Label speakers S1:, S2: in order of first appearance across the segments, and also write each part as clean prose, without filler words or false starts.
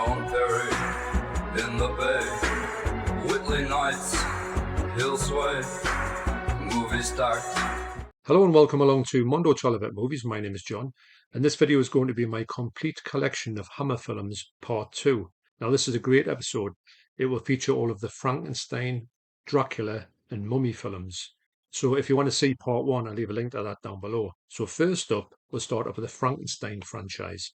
S1: John Perry in the Bay. Whitley nights, hill sway, movie start.
S2: Hello and welcome along to Mondo Chelloveck Movies. My name is John, and this video is going to be my complete collection of Hammer films, part 2. Now, this is a great episode. It will feature all of the Frankenstein, Dracula, and Mummy films. So if you want to see part 1, I'll leave a link to that down below. So first up, we'll start up with the Frankenstein franchise.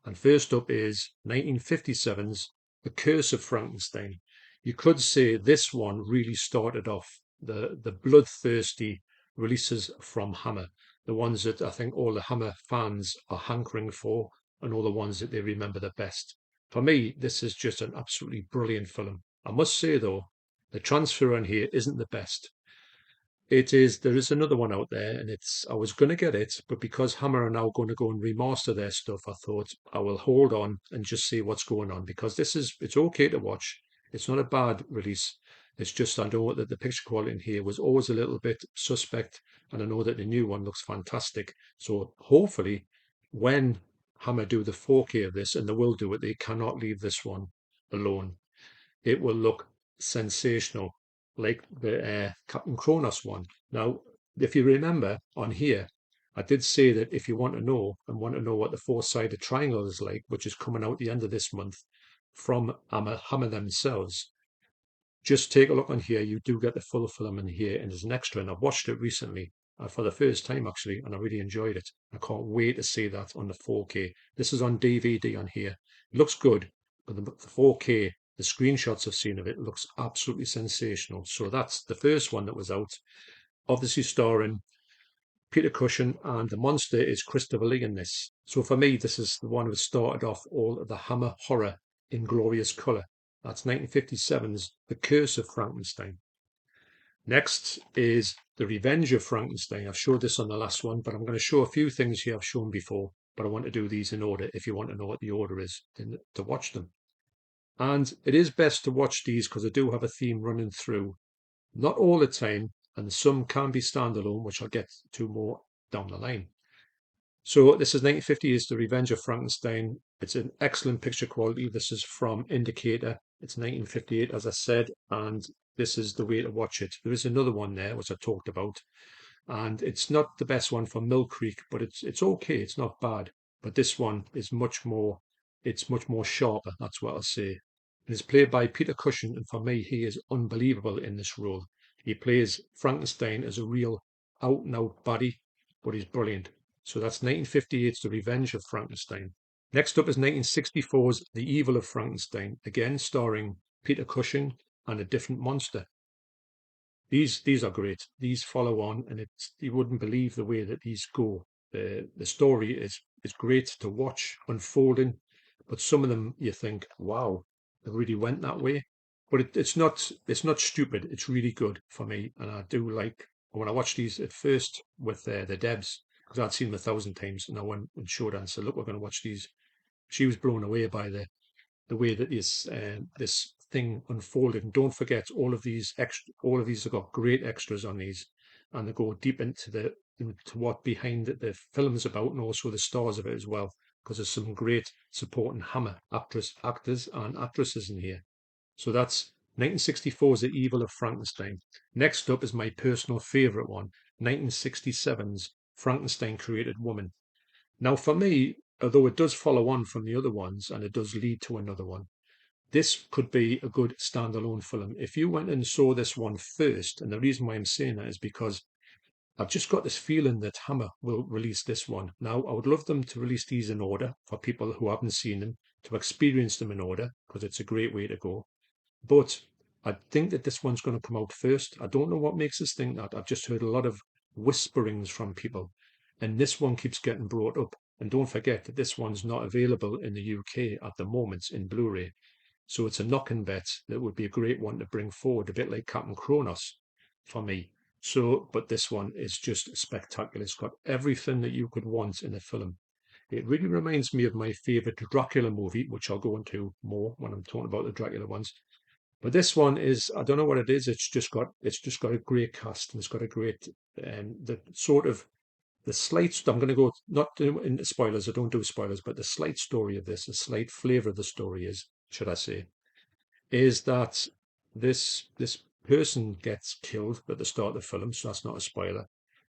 S2: And first up is 1957's The Curse of Frankenstein. You could say this one really started off the bloodthirsty releases from Hammer, the ones that I think all the Hammer fans are hankering for and all the ones that they remember the best. For me, this is just an absolutely brilliant film. I must say though, the transfer on here isn't the best. There is another one out there and I was going to get it, but because Hammer are now going to go and remaster their stuff, I thought I will hold on and just see what's going on, because it's okay to watch. It's not a bad release. It's just I know that the picture quality in here was always a little bit suspect, and I know that the new one looks fantastic. So hopefully when Hammer do the 4K of this, and they will do it, they cannot leave this one alone. It will look sensational, like the Captain Kronos one. Now, if you remember on here, I did say that if you want to know what the four-sided triangle is like, which is coming out the end of this month from Hammer themselves, just take a look on here. You do get the full film in here, and there's an extra, and I've watched it recently for the first time actually, and I really enjoyed it. I can't wait to see that on the 4K. This is on DVD on here. It looks good, but the 4K, the screenshots I've seen of it looks absolutely sensational. So that's the first one that was out, obviously starring Peter Cushing, and the monster is Christopher Lee in this. So for me, this is the one that started off all of the Hammer horror in glorious colour. That's 1957's The Curse of Frankenstein. Next is The Revenge of Frankenstein. I've showed this on the last one, but I'm going to show a few things here I've shown before, but I want to do these in order if you want to know what the order is to watch them. And it is best to watch these because I do have a theme running through. Not all the time, and some can be standalone, which I'll get to more down the line. So this is 1950, is The Revenge of Frankenstein. It's an excellent picture quality. This is from Indicator. It's 1958, as I said, and this is the way to watch it. There is another one there, which I talked about, and it's not the best one from Mill Creek, but it's okay. It's not bad. But this one is much more sharper. That's what I'll say. It's played by Peter Cushing, and for me, he is unbelievable in this role. He plays Frankenstein as a real out-and-out baddie, but he's brilliant. So that's 1958's The Revenge of Frankenstein. Next up is 1964's The Evil of Frankenstein, again starring Peter Cushing and a different monster. These are great. These follow on, and you wouldn't believe the way that these go. The story is great to watch unfolding, but some of them you think, wow, they really went that way. But it's not stupid. It's really good for me, and I do like when I watched these at first with the Debs, because I'd seen them 1,000 times, and I went and showed her and said, look, we're going to watch these. She was blown away by the way that this thing unfolded. And don't forget, all of these have got great extras on these, and they go deep into what behind the film is about, and also the stars of it as well, because there's some great supporting Hammer actors and actresses in here. So that's 1964's The Evil of Frankenstein. Next up is my personal favourite one, 1967's Frankenstein Created Woman. Now, for me, although it does follow on from the other ones and it does lead to another one, this could be a good standalone film. If you went and saw this one first, and the reason why I'm saying that is because I've just got this feeling that Hammer will release this one. Now, I would love them to release these in order for people who haven't seen them, to experience them in order, because it's a great way to go. But I think that this one's going to come out first. I don't know what makes us think that. I've just heard a lot of whisperings from people, and this one keeps getting brought up. And don't forget that this one's not available in the UK at the moment in Blu-ray. So it's a knock-and bet that would be a great one to bring forward, a bit like Captain Kronos for me. So, but this one is just spectacular. It's got everything that you could want in a film. It really reminds me of my favourite Dracula movie, which I'll go into more when I'm talking about the Dracula ones. But this one is, I don't know what it is. It's just got a great cast, and it's got a great the sort of the slight. I'm going to go not into spoilers. I don't do spoilers, but the slight story of this, the slight flavour of the story is should I say, is that this person gets killed at the start of the film, so that's not a spoiler.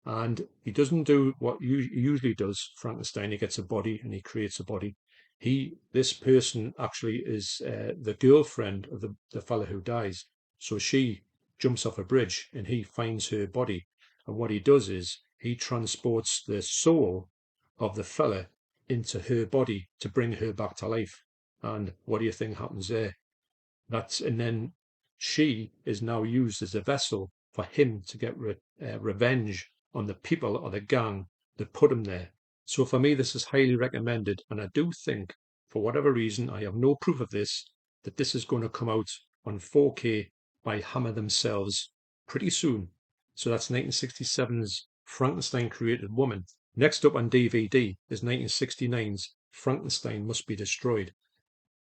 S2: And he doesn't do what he usually does, Frankenstein. He gets a body and he creates a body. This person actually is the girlfriend of the fella who dies. So she jumps off a bridge and he finds her body. And what he does is he transports the soul of the fella into her body to bring her back to life. And what do you think happens there? And then she is now used as a vessel for him to get revenge on the people or the gang that put him there. So for me, this is highly recommended, and I do think, for whatever reason, I have no proof of this, that this is going to come out on 4K by Hammer themselves pretty soon. So that's 1967's Frankenstein Created Woman. Next up on DVD is 1969's Frankenstein Must Be Destroyed.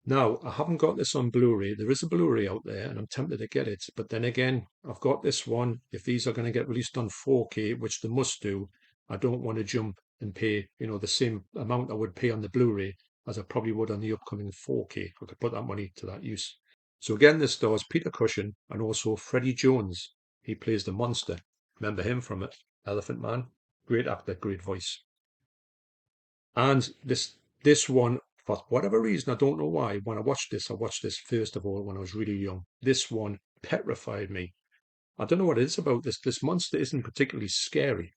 S2: Now, I haven't got this on Blu-ray. There is a Blu-ray out there, and I'm tempted to get it. But then again, I've got this one. If these are going to get released on 4K, which they must do, I don't want to jump and pay, the same amount I would pay on the Blu-ray as I probably would on the upcoming 4K. I could put that money to that use. So again, this stars Peter Cushing and also Freddie Jones. He plays the monster. Remember him from it? Elephant Man. Great actor, great voice. And this one, for whatever reason, I don't know why, when I watched this first of all when I was really young. This one petrified me. I don't know what it is about this. This monster isn't particularly scary,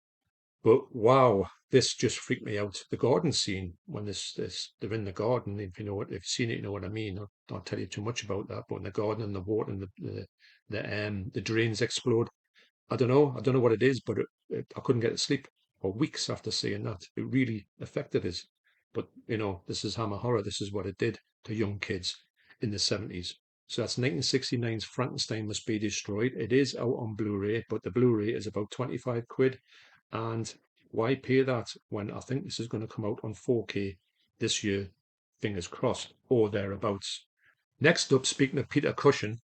S2: but wow, this just freaked me out. The garden scene when they're in the garden. If if you've seen it, you know what I mean. I don't tell you too much about that. But in the garden and the water and the drains explode. I don't know what it is, but I couldn't get to sleep for weeks after seeing that. It really affected us. But this is Hammer Horror. This is what it did to young kids in the 70s. So that's 1969's Frankenstein Must Be Destroyed. It is out on Blu-ray, but the Blu-ray is about 25 quid. And why pay that when I think this is going to come out on 4K this year, fingers crossed, or thereabouts. Next up, speaking of Peter Cushing,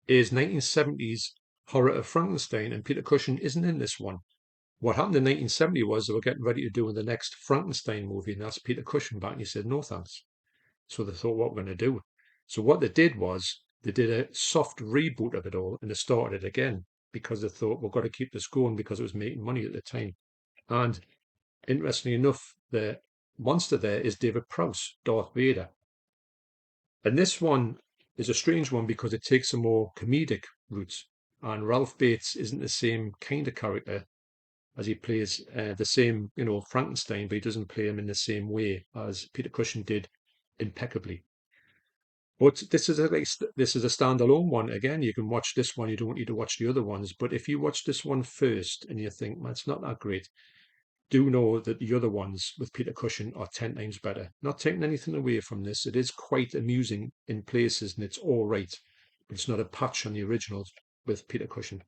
S2: is 1970's Horror of Frankenstein, and Peter Cushing isn't in this one. What happened in 1970 was they were getting ready to do the next Frankenstein movie, and that's Peter Cushing back, and he said, no thanks. So they thought, what we're going to do? So what they did was they did a soft reboot of it all, and they started it again because they thought, we've got to keep this going because it was making money at the time. And interestingly enough, the monster there is David Prowse, Darth Vader. And this one is a strange one because it takes a more comedic route. And Ralph Bates isn't the same kind of character as he plays the same, Frankenstein, but he doesn't play him in the same way as Peter Cushing did impeccably. But this is a standalone one. Again, you can watch this one. You don't need to watch the other ones. But if you watch this one first and you think, man, it's not that great, do know that the other ones with Peter Cushing are 10 times better. Not taking anything away from this. It is quite amusing in places and it's all right. But it's not a patch on the originals with Peter Cushing.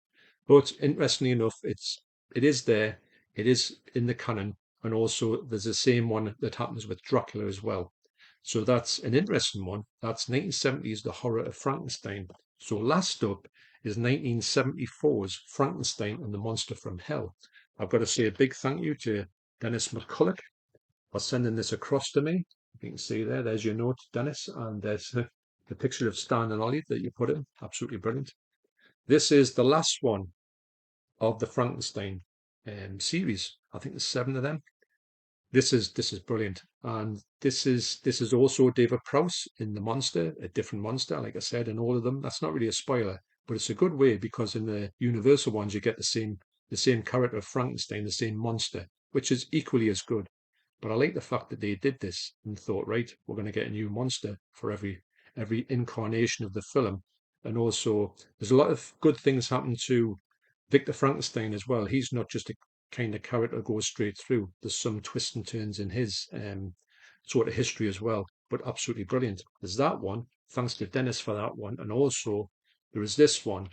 S2: But interestingly enough, it is there. It is in the canon. And also there's the same one that happens with Dracula as well. So that's an interesting one. That's 1970's The Horror of Frankenstein. So last up is 1974's Frankenstein and the Monster from Hell. I've got to say a big thank you to Dennis McCulloch for sending this across to me. You can see there's your note, Dennis, and there's the picture of Stan and Ollie that you put in. Absolutely brilliant. This is the last one of the Frankenstein series. I think there's 7 of them. This is brilliant, and this is also David Prowse in the monster, a different monster, like I said, in all of them. That's not really a spoiler, but it's a good way because in the Universal ones you get the same character of Frankenstein, the same monster, which is equally as good. But I like the fact that they did this and thought, right, we're going to get a new monster for every incarnation of the film, and also there's a lot of good things happen to Victor Frankenstein as well. He's not just a kind of character goes straight through. There's some twists and turns in his sort of history as well, but absolutely brilliant. There's that one. Thanks to Dennis for that one. And also there is this one,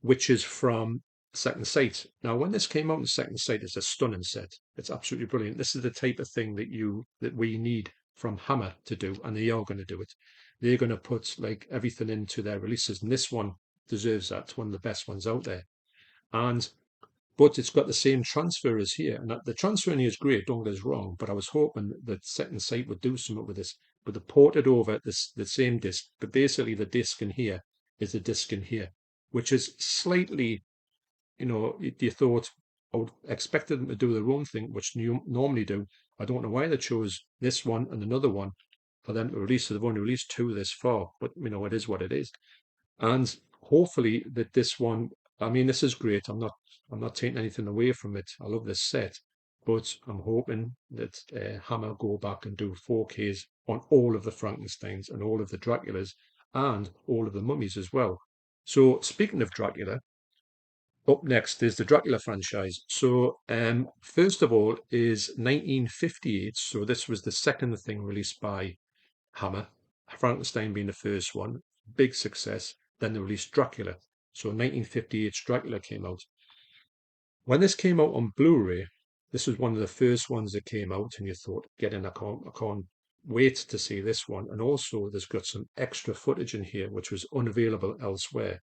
S2: which is from Second Sight. Now, when this came out in Second Sight, it's a stunning set. It's absolutely brilliant. This is the type of thing that we need from Hammer to do, and they are going to do it. They're going to put like everything into their releases, and this one deserves that. It's one of the best ones out there. But it's got the same transfer as here. And the transfer in here is great, don't get us wrong, but I was hoping that Second Sight would do something with this. but they ported over the same disc. But basically, the disc in here is the disc in here, which is slightly, you thought I would expected them to do their own thing, which you normally do. I don't know why they chose this one and another one for them to release. So they've only released two this far, but it is what it is. And hopefully that this one, I mean, this is great. I'm not taking anything away from it. I love this set, but I'm hoping that Hammer go back and do 4Ks on all of the Frankensteins and all of the Draculas and all of the mummies as well. So speaking of Dracula, up next is the Dracula franchise. So first of all is 1958. So this was the second thing released by Hammer, Frankenstein being the first one, big success. Then they released Dracula. So 1958's Dracula came out. When this came out on Blu-ray, this was one of the first ones that came out, and you thought, get in, I can't wait to see this one. And also, there's got some extra footage in here, which was unavailable elsewhere.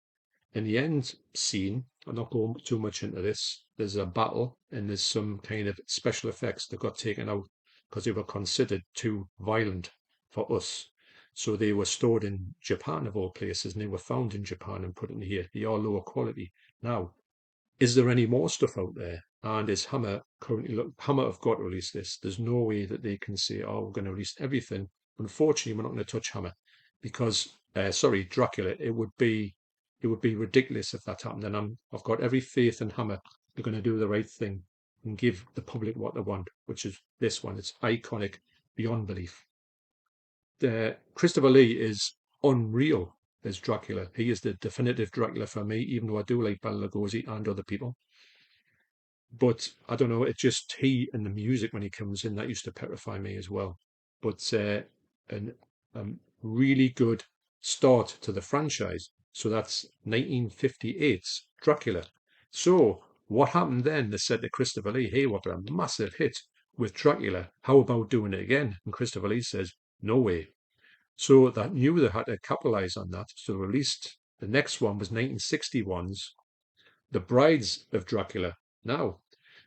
S2: In the end scene, I'm not going too much into this. There's a battle and there's some kind of special effects that got taken out because they were considered too violent for us. So they were stored in Japan of all places, and they were found in Japan and put in here. They are lower quality. Now, is there any more stuff out there? And is Hammer currently Hammer have got to release this? There's no way that they can say, oh, we're going to release everything. Unfortunately, we're not going to touch Hammer because, sorry, Dracula. It would be ridiculous if that happened. And I've got every faith in Hammer. They're going to do the right thing and give the public what they want, which is this one. It's iconic beyond belief. Christopher Lee is unreal as Dracula. He is the definitive Dracula for me, even though I do like Bela Lugosi and other people. But I don't know, it's just he and the music when he comes in, that used to petrify me as well. But an, a really good start to the franchise. So that's 1958's Dracula. So what happened then? They said to Christopher Lee, hey, what a massive hit with Dracula. How about doing it again? And Christopher Lee says, no way. So that knew they had to capitalize on that. So they released the next one was 1961's The Brides of Dracula. Now,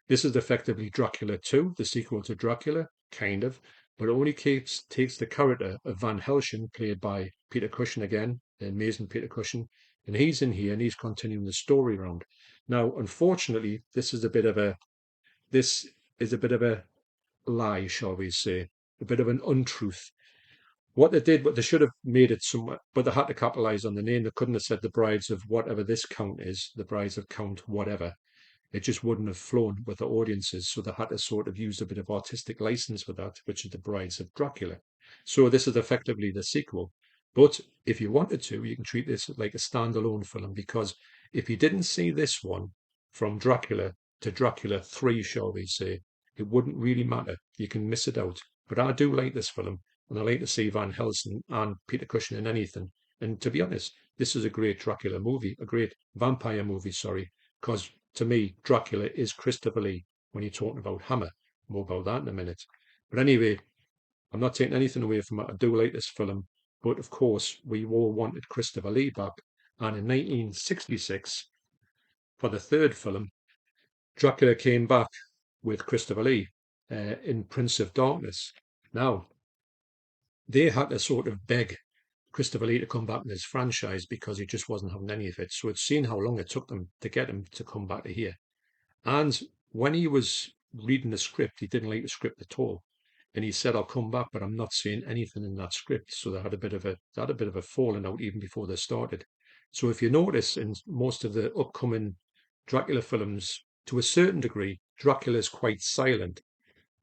S2: this is effectively Dracula 2, the sequel to Dracula, kind of, but it only takes the character of Van Helsing, played by Peter Cushing again, the amazing Peter Cushing, and he's in here and he's continuing the story around. Now, unfortunately, this is a bit of a lie, shall we say, a bit of an untruth. What they should have made it somewhere, but they had to capitalize on the name. They couldn't have said the brides of whatever this count is, the brides of Count whatever. It just wouldn't have flown with the audiences. So they had to sort of use a bit of artistic license for that, which is the brides of Dracula. So this is effectively the sequel. But if you wanted to, you can treat this like a standalone film, because if you didn't see this one from Dracula to Dracula 3, shall we say, it wouldn't really matter. You can miss it out. But I do like this film. And I like to see Van Helsing and Peter Cushing in anything. And to be honest, this is a great Dracula movie, a great vampire movie, sorry, because to me, Dracula is Christopher Lee when you're talking about Hammer. More about that in a minute. But anyway, I'm not taking anything away from it. I do like this film. But of course, we all wanted Christopher Lee back. And in 1966, for the third film, Dracula came back with Christopher Lee in Prince of Darkness. Now, they had to sort of beg Christopher Lee to come back in his franchise because he just wasn't having any of it. So it's seen how long it took them to get him to come back to here. And when he was reading the script, he didn't like the script at all. And he said, I'll come back, but I'm not seeing anything in that script. So they had a bit of a falling out even before they started. So if you notice in most of the upcoming Dracula films, to a certain degree, Dracula is quite silent.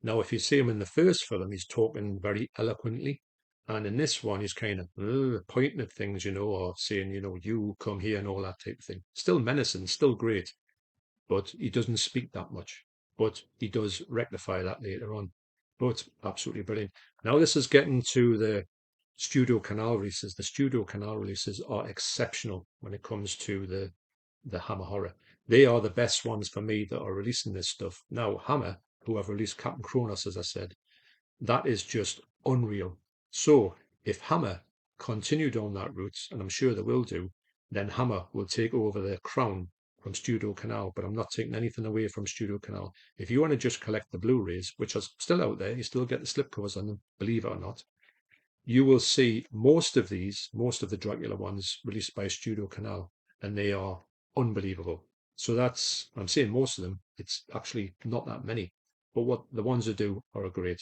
S2: Now, if you see him in the first film, he's talking very eloquently. And in this one, he's kind of pointing at things, or saying, you come here and all that type of thing. Still menacing, still great, but he doesn't speak that much. But he does rectify that later on. But absolutely brilliant. Now, this is getting to the studio canal releases. The studio canal releases are exceptional when it comes to the Hammer horror. They are the best ones for me that are releasing this stuff. Now, Hammer, who have released Captain Kronos, as I said, that is just unreal. So if Hammer continued on that route, and I'm sure they will do, then Hammer will take over the crown from Studio Canal. But I'm not taking anything away from Studio Canal. If you want to just collect the Blu-rays, which are still out there, you still get the slipcovers on them, believe it or not. you will see most of the Dracula ones released by Studio Canal, and they are unbelievable. So I'm saying most of them, it's actually not that many, but what the ones that do are great.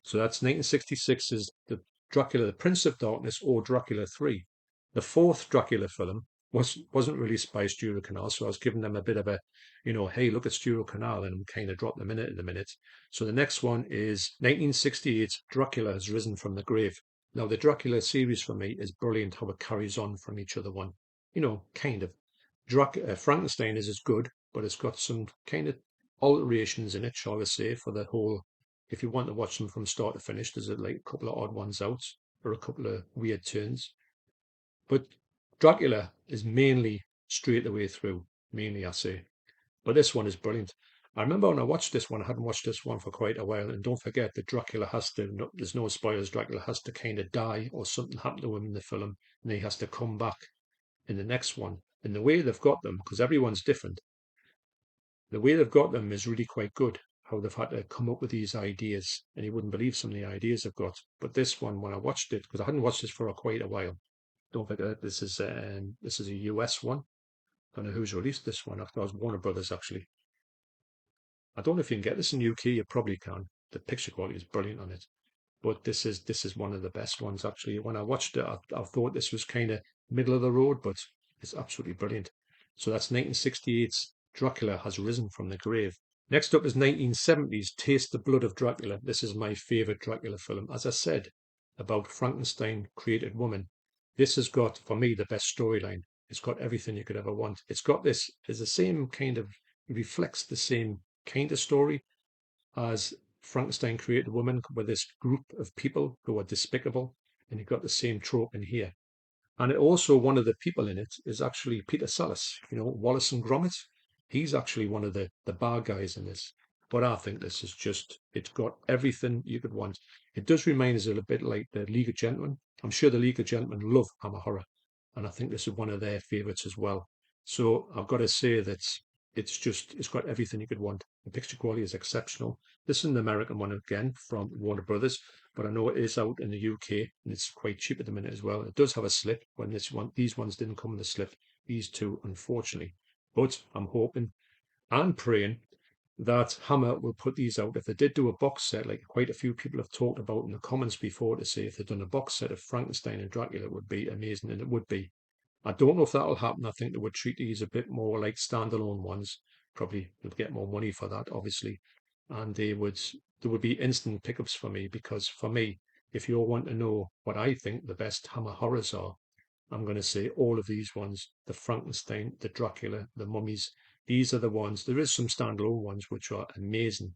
S2: So that's 1966 is the Dracula, the Prince of Darkness, or Dracula 3. The fourth Dracula film wasn't released by Studio Canal, so I was giving them a bit of a, hey, look at Studio Canal, and kind of drop them in a minute. So the next one is 1968, Dracula has risen from the grave. Now, the Dracula series for me is brilliant how it carries on from each other one. Kind of. Frankenstein is as good, but it's got some kind of alterations in it, shall I say, for the whole. If you want to watch them from start to finish, there's like a couple of odd ones out or a couple of weird turns. But Dracula is mainly straight the way through, mainly, I say. But this one is brilliant. I remember when I watched this one, I hadn't watched this one for quite a while, and don't forget that Dracula has to, no, there's no spoilers, Dracula has to kind of die or something happen to him in the film, and he has to come back in the next one. And the way they've got them, because everyone's different, the way they've got them is really quite good. How they've had to come up with these ideas, and you wouldn't believe some of the ideas they've got. But this one, when I watched it, because I hadn't watched this for quite a while, don't forget this is a US one. I don't know who's released this one. I thought it was Warner Brothers actually. I don't know if you can get this in UK. You probably can. The picture quality is brilliant on it. But this is one of the best ones actually. When I watched it, I thought this was kind of middle of the road, but it's absolutely brilliant. So that's 1968's Dracula has risen from the grave. Next up is 1970's Taste the Blood of Dracula. This is my favorite Dracula film. As I said about Frankenstein created woman, this has got for me the best storyline. It's got everything you could ever want. It's got this is the same kind of it reflects the same kind of story as Frankenstein created a woman with this group of people who are despicable, and you've got the same trope in here. And it also, one of the people in it is actually Peter Sallis, Wallace and Gromit. He's actually one of the bad guys in this. But I think this is just, it's got everything you could want. It does remind us a little bit like the League of Gentlemen. I'm sure the League of Gentlemen love Hammer Horror, and I think this is one of their favourites as well. So I've got to say that it's got everything you could want. The picture quality is exceptional. This is an American one again from Warner Brothers, but I know it is out in the UK and it's quite cheap at the minute as well. It does have a slip when these ones didn't come in the slip. These two, unfortunately. But I'm hoping and praying that Hammer will put these out. If they did do a box set, like quite a few people have talked about in the comments before, to say if they'd done a box set of Frankenstein and Dracula, it would be amazing, and it would be. I don't know if that'll happen. I think they would treat these a bit more like standalone ones. Probably would get more money for that, obviously, and there would be instant pickups for me, because for me, if you want to know what I think the best Hammer horrors are, I'm going to say all of these ones: the Frankenstein, the Dracula, the Mummies. These are the ones. There is some standalone ones which are amazing,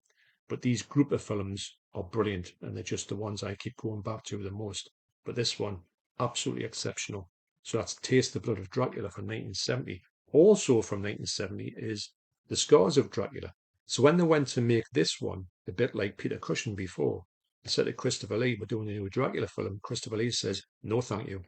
S2: but these group of films are brilliant, and they're just the ones I keep going back to the most. But this one, absolutely exceptional. So that's Taste the Blood of Dracula from 1970. Also from 1970 is The Scars of Dracula. So when they went to make this one, a bit like Peter Cushing before, they said to Christopher Lee, we're doing a new Dracula film. Christopher Lee says, no, thank you.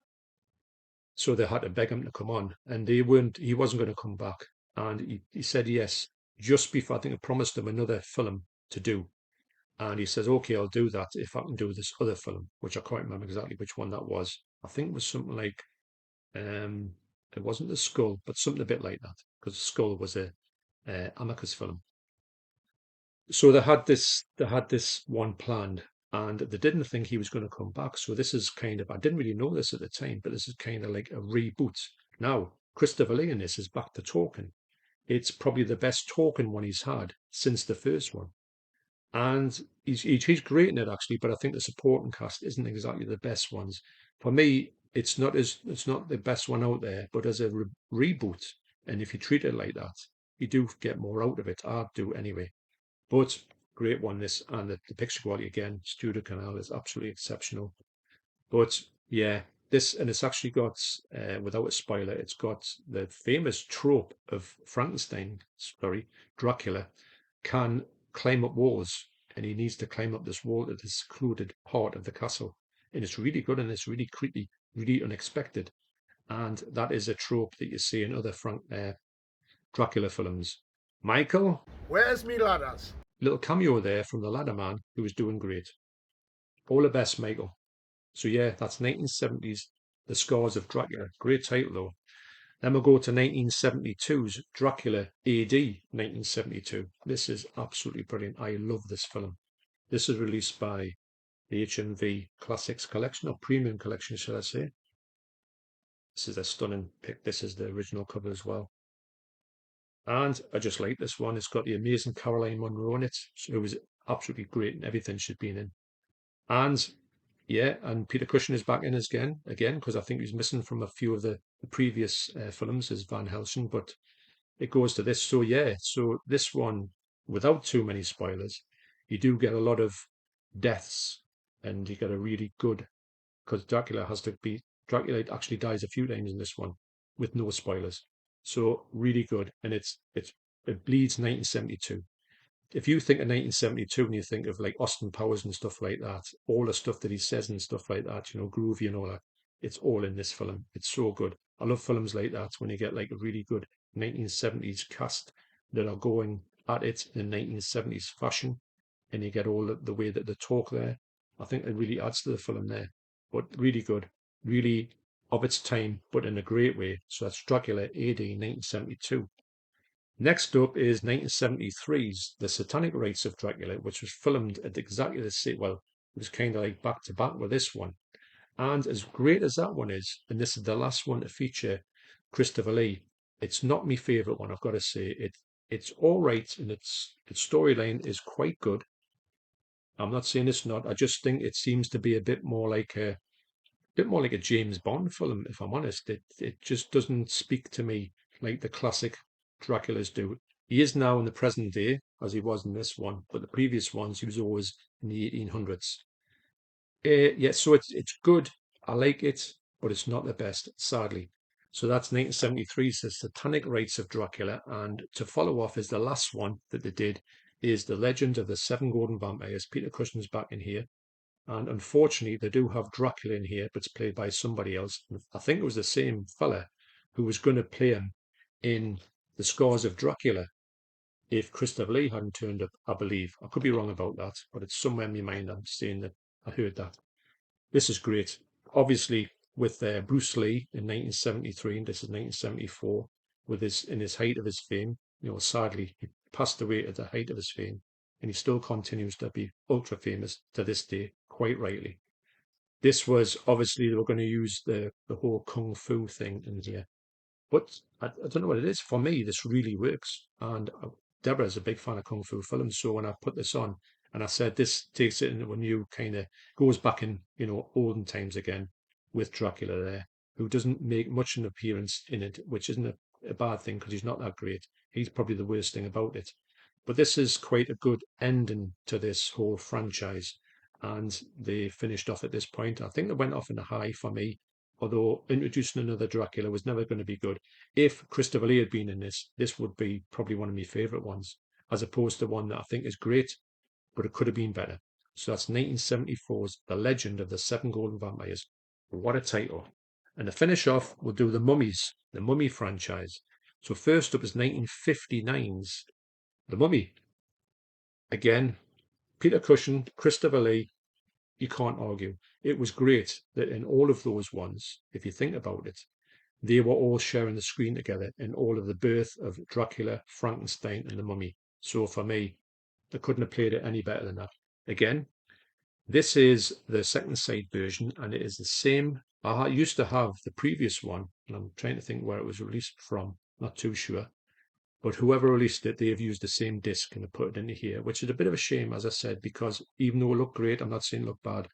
S2: So they had to beg him to come on, and he wasn't going to come back. And he said yes, just before, I think I promised him another film to do. And he says, okay, I'll do that if I can do this other film, which I can't remember exactly which one that was. I think it was something like, it wasn't The Skull, but something a bit like that, because The Skull was a Amicus film. So they had this one planned, and they didn't think he was going to come back. So this is kind of, I didn't really know this at the time, but this is kind of like a reboot. Now, Christopher Lee in this is back to talking. It's probably the best talking one he's had since the first one. And he's great in it actually, but I think the supporting cast isn't exactly the best ones. For me, it's not the best one out there, but as a reboot, and if you treat it like that, you do get more out of it. I do anyway. But great one this, and the picture quality again, Studio Canal is absolutely exceptional. But yeah, this, and it's actually got, without a spoiler, it's got the famous trope of Frankenstein, sorry, Dracula can climb up walls, and he needs to climb up this wall to the secluded part of the castle. And it's really good, and it's really creepy, really unexpected. And that is a trope that you see in other Dracula films. Michael,
S3: Where's me ladders?
S2: little cameo there from the ladder man, who was doing great. All the best, Michael. So yeah, that's 1970s, The Scars of Dracula. Great title though. Then we'll go to 1972's Dracula AD 1972. This is absolutely brilliant. I love this film. This is released by the HMV Classics Collection, or Premium Collection, should I say. This is a stunning pic. This is the original cover as well. And I just like this one. It's got the amazing Caroline Munro in it. So it was absolutely great and everything she'd been in. And yeah, and Peter Cushing is back in again, because I think he was missing from a few of the previous films as Van Helsing, but it goes to this. So yeah, so this one, without too many spoilers, you do get a lot of deaths, and you get a really good, because Dracula actually dies a few times in this one with no spoilers. So really good, and it bleeds 1972. If you think of 1972 and you think of like Austin Powers and stuff like that, all the stuff that he says and stuff like that, groovy and all that, it's all in this film. It's so good. I love films like that when you get like a really good 1970s cast that are going at it in 1970s fashion, and you get all the way that they talk there. I think it really adds to the film there. But really good, really of its time, but in a great way. So that's Dracula AD 1972. Next up is 1973's The Satanic Rites of Dracula, which was filmed at exactly the same, well, it was kind of like back to back with this one. And as great as that one is, and this is the last one to feature Christopher Lee, it's not my favourite one, I've got to say. It's all right, and its storyline is quite good. I'm not saying it's not. I just think it seems to be a bit more like a James Bond film, if I'm honest. It just doesn't speak to me like the classic Draculas do. He is now in the present day, as he was in this one, but the previous ones he was always in the 1800s. Yeah, so it's good. I like it, but it's not the best, sadly. So that's 1973's The Satanic Rites of Dracula, and to follow off is the last one that they did is The Legend of the Seven Golden Vampires. Peter Cushing's back in here. And unfortunately, they do have Dracula in here, but it's played by somebody else. I think it was the same fella who was going to play him in The Scars of Dracula if Christopher Lee hadn't turned up, I believe. I could be wrong about that, but it's somewhere in my mind I'm saying that I heard that. This is great. Obviously, with Bruce Lee in 1973, and this is 1974, with in his height of his fame. Sadly, he passed away at the height of his fame, and he still continues to be ultra famous to this day, quite rightly. This was obviously they were going to use the whole kung fu thing in here, but I don't know what it is. For me, this really works, and Deborah's a big fan of kung fu films, so when I put this on, and I said this takes it into a new kind of goes back in olden times again with Dracula there, who doesn't make much an appearance in it, which isn't a bad thing because he's not that great. He's probably the worst thing about it. But this is quite a good ending to this whole franchise, and they finished off at this point. I think they went off in a high for me, although introducing another Dracula was never going to be good. If Christopher Lee had been in this would be probably one of my favourite ones, as opposed to one that I think is great, but it could have been better. So that's 1974's The Legend of the Seven Golden Vampires. What a title. And to finish off, we'll do The Mummies, the Mummy franchise. So first up is 1959's The Mummy. Again, Peter Cushing, Christopher Lee, you can't argue. It was great that in all of those ones, if you think about it, they were all sharing the screen together in all of the birth of Dracula, Frankenstein, and the Mummy. So for me, they couldn't have played it any better than that. Again, this is the second side version, and it is the same. I used to have the previous one, and I'm trying to think where it was released from, not too sure. But whoever released it, they have used the same disc and put it into here, which is a bit of a shame, as I said, because even though it looked great, I'm not saying it looked bad.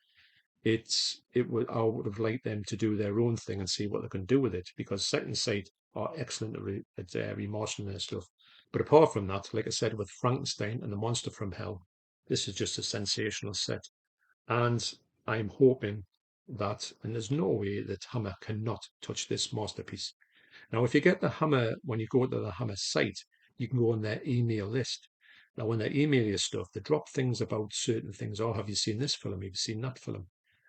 S2: I would have liked them to do their own thing and see what they can do with it, because Second Sight are excellent at remastering their stuff. But apart from that, like I said, with Frankenstein and the Monster from Hell, this is just a sensational set. And I'm hoping that, and there's no way that Hammer cannot touch this masterpiece. Now, if you get the Hammer, when you go to the Hammer site, you can go on their email list. Now, when they email you stuff, they drop things about certain things. Oh, have you seen this film? Have you seen that film?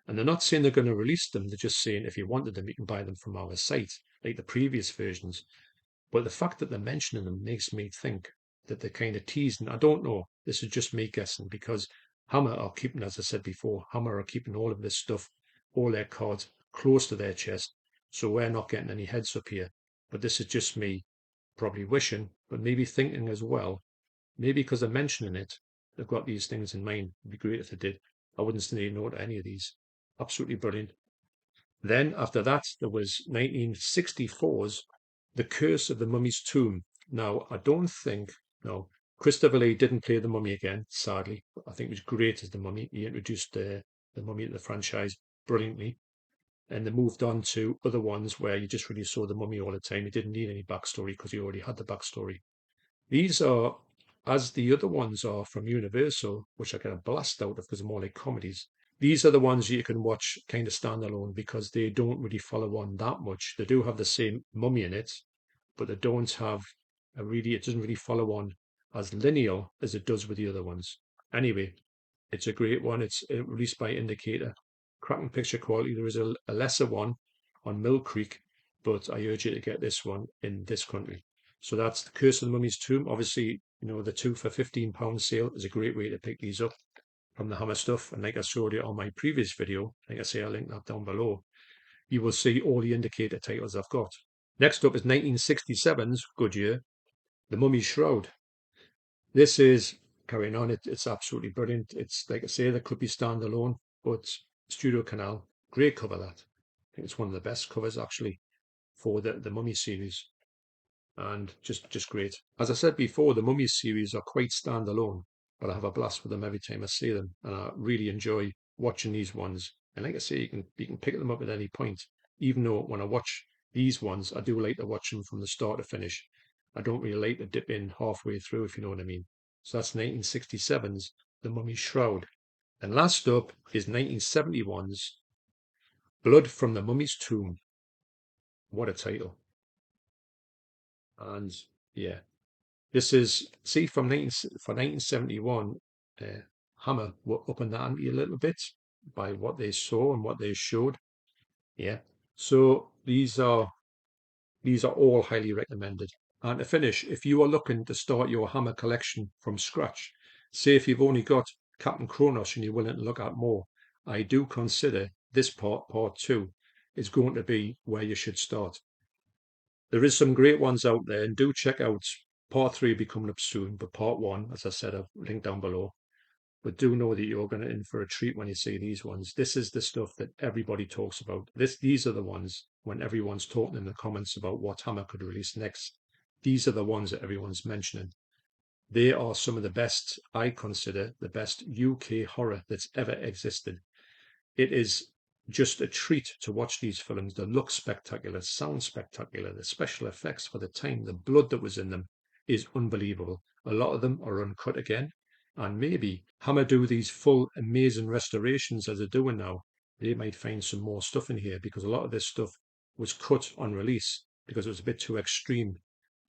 S2: And they're not saying they're going to release them. They're just saying if you wanted them, you can buy them from our site, like the previous versions. But the fact that they're mentioning them makes me think that they're kind of teasing. I don't know. This is just me guessing because Hammer are keeping, as I said before, Hammer are keeping all of this stuff all their cards close to their chest, so we're not getting any heads up here. But this is just me probably wishing, but maybe thinking as well, maybe because I'm mentioning it, they've got these things in mind. It'd be great if they did. I wouldn't say no to any of these. Absolutely brilliant. Then after that, there was 1964's The Curse of the Mummy's Tomb. Now, I don't think, no, Christopher Lee didn't play the Mummy again, sadly. I think it was great as the Mummy. He introduced the Mummy to the franchise brilliantly. And they moved on to other ones where you just really saw the Mummy all the time. You didn't need any backstory because you already had the backstory. These are, as the other ones are from Universal, which I get a blast out of because they're more like comedies. These are the ones you can watch kind of standalone because they don't really follow on that much. They do have the same mummy in it, but they don't have it doesn't really follow on as linear as it does with the other ones. Anyway, it's a great one. It's released by Indicator. Cracking picture quality. There is a lesser one on Mill Creek, but I urge you to get this one in this country. So that's The Curse of the Mummy's Tomb. Obviously, the 2 for £15 sale is a great way to pick these up from the Hammer stuff. And like I showed you on my previous video, like I say, I'll link that down below. You will see all the Indicator titles I've got. Next up is 1967's good year, The Mummy's Shroud. This is carrying on. It's absolutely brilliant. It's like I say, that could be standalone, but Studio Canal, great cover that. I think it's one of the best covers actually for the Mummy series. And just great. As I said before, the Mummy series are quite standalone, but I have a blast with them every time I see them, and I really enjoy watching these ones. And like I say, you can pick them up at any point. Even though when I watch these ones, I do like to watch them from the start to finish. I don't really like to dip in halfway through, if you know what I mean. So that's 1967's The Mummy's Shroud. And last up is 1971's Blood from the Mummy's Tomb. What a title. And yeah, this is, see, for 1971, Hammer were upping the ante a little bit by what they saw and what they showed. Yeah. So these are all highly recommended. And to finish, if you are looking to start your Hammer collection from scratch, say if you've only got Captain Kronos and you're willing to look at more, I do consider this part 2, is going to be where you should start. There is some great ones out there, and do check out part 3 will be coming up soon, but part 1, as I said, I've linked down below. But do know that you're going to in for a treat when you see these ones. This is the stuff that everybody talks about. These are the ones when everyone's talking in the comments about what Hammer could release next. These are the ones that everyone's mentioning. They are some of the best, I consider, the best UK horror that's ever existed. It is just a treat to watch these films. They look spectacular, sound spectacular. The special effects for the time, the blood that was in them is unbelievable. A lot of them are uncut again. And maybe Hammer do these full amazing restorations as they're doing now. They might find some more stuff in here because a lot of this stuff was cut on release because it was a bit too extreme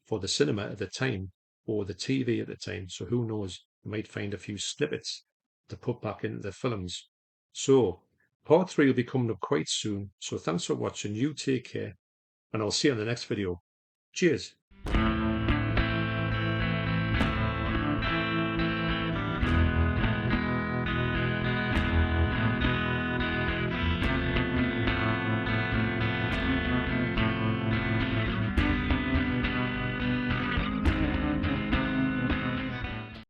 S2: for the cinema at the time or the TV at the time. So who knows, you might find a few snippets to put back into the films. So part 3 will be coming up quite soon. So thanks for watching. You take care, and I'll see you in the next video. Cheers.